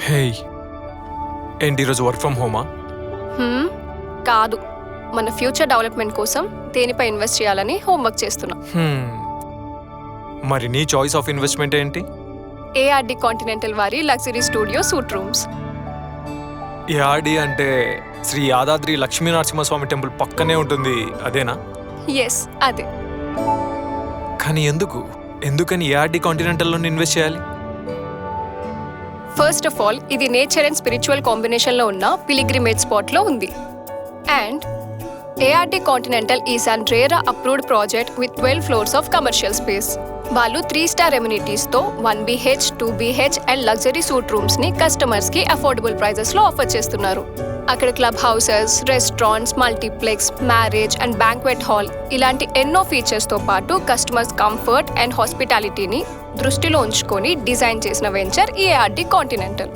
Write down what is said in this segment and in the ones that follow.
హే, ఏంటి ఈరోజు work from హోమా? కాదు, మన ఫ్యూచర్ డెవలప్మెంట్ కోసం దేనిపై ఇన్వెస్ట్ చేయాలని హోంవర్క్ చేస్తున్నా. మరి నీ చాయిస్ ఆఫ్ ఇన్వెస్ట్మెంట్ ఏంటి? ఏఆర్డి కాంటినెంటల్ వారి luxury studio suite rooms. ARD అంటే శ్రీ యాదాద్రి లక్ష్మీ నరసింహస్వామి టెంపుల్ పక్కనే ఉంటుంది, అదేనా? ఎస్, అదే. కానీ ఎందుకని ఏఆర్డి కాంటినెంటల్లో ఇన్వెస్ట్ చేయాలి? ఫస్ట్ ఆఫ్ ఆల్, ఇది నేచర్ అండ్ స్పిరిచువల్ కాంబినేషన్లో ఉన్న పిలిగ్రిమేజ్ స్పాట్లో ఉంది. And ARD continental is an RERA approved project with 12 floors of commercial space. వాళ్ళు 3-star ఎమ్యూనిటీస్తో 1BH, 2BH and luxury suite రూమ్స్ని కస్టమర్స్కి అఫోర్డబుల్ ప్రైజెస్లో ఆఫర్ చేస్తున్నారు. అక్కడ club houses, restaurants, multiplex, marriage and banquet hall ఇలాంటి ఎన్నో ఫీచర్స్తో పాటు కస్టమర్స్ కంఫర్ట్ అండ్ హాస్పిటాలిటీని దృష్టిలో ఉంచుకొని డిజైన్ చేసిన వెంచర్ ఈ ఏఆర్డి కాంటినెంటల్.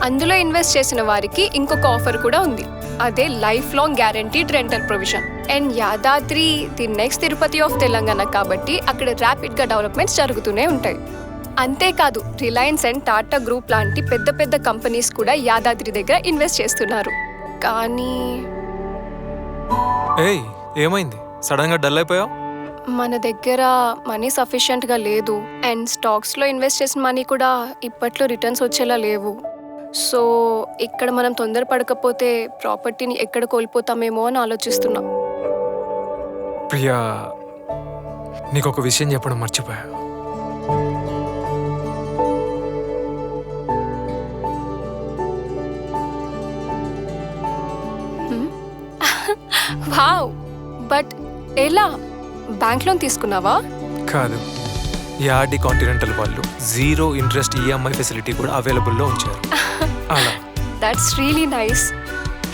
అందులో ఇన్వెస్ట్ చేసిన వారికి ఇంకొక ఆఫర్ కూడా ఉంది. అదే life long guaranteed rental provision. And Yadadri the next Tirupati of Telangana కాబట్టి అక్కడ ర్యాపిడ్గా డెవలప్మెంట్స్ జరుగుతూనే ఉంటాయి. అంతేకాదు, రిలయన్స్ అండ్ టాటా గ్రూప్ లాంటి పెద్ద పెద్ద కంపెనీస్ కూడా యాదాద్రి దగ్గర ఇన్వెస్ట్ చేస్తున్నారు. కానీ ఏయ్, ఏమైంది? సడన్ గా డల్ అయిపోయావు? మన దగ్గర మనీ సఫిషియెంట్గా లేదు. అండ్ స్టాక్స్లో ఇన్వెస్ట్ చేసిన మనీ కూడా ఇప్పట్లో రిటర్న్స్ వచ్చేలా లేవు. సో ఇక్కడ మనం తొందరపడకపోతే ప్రాపర్టీని ఎక్కడ కోల్పోతామేమో అని ఆలోచిస్తున్నాం. ప్రియా, నీకు ఒక విషయం చెప్పడం మర్చిపోయా. వావ్, బట్ ఎలా? బ్యాంక్ లోన్ తీసుకున్నావా? కాదు, ఏఆర్డి కాంటినెంటల్ వాళ్ళు 0 interest EMI ఫెసిలిటీ కూడా అవైలబుల్లో ఉంచారు. అలా. That's really nice.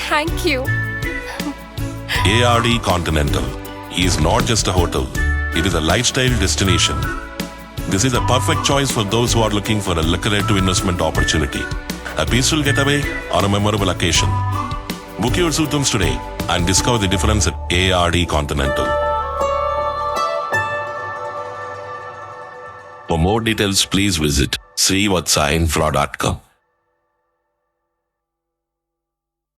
Thank you. ARD Continental is not just a hotel, it is a lifestyle destination. This is a perfect choice for those who are looking for a lucrative investment opportunity, a peaceful getaway, or a memorable occasion. Book your suite rooms today and discover the difference at ARD Continental. For more details, please visit srivatsainfra.com.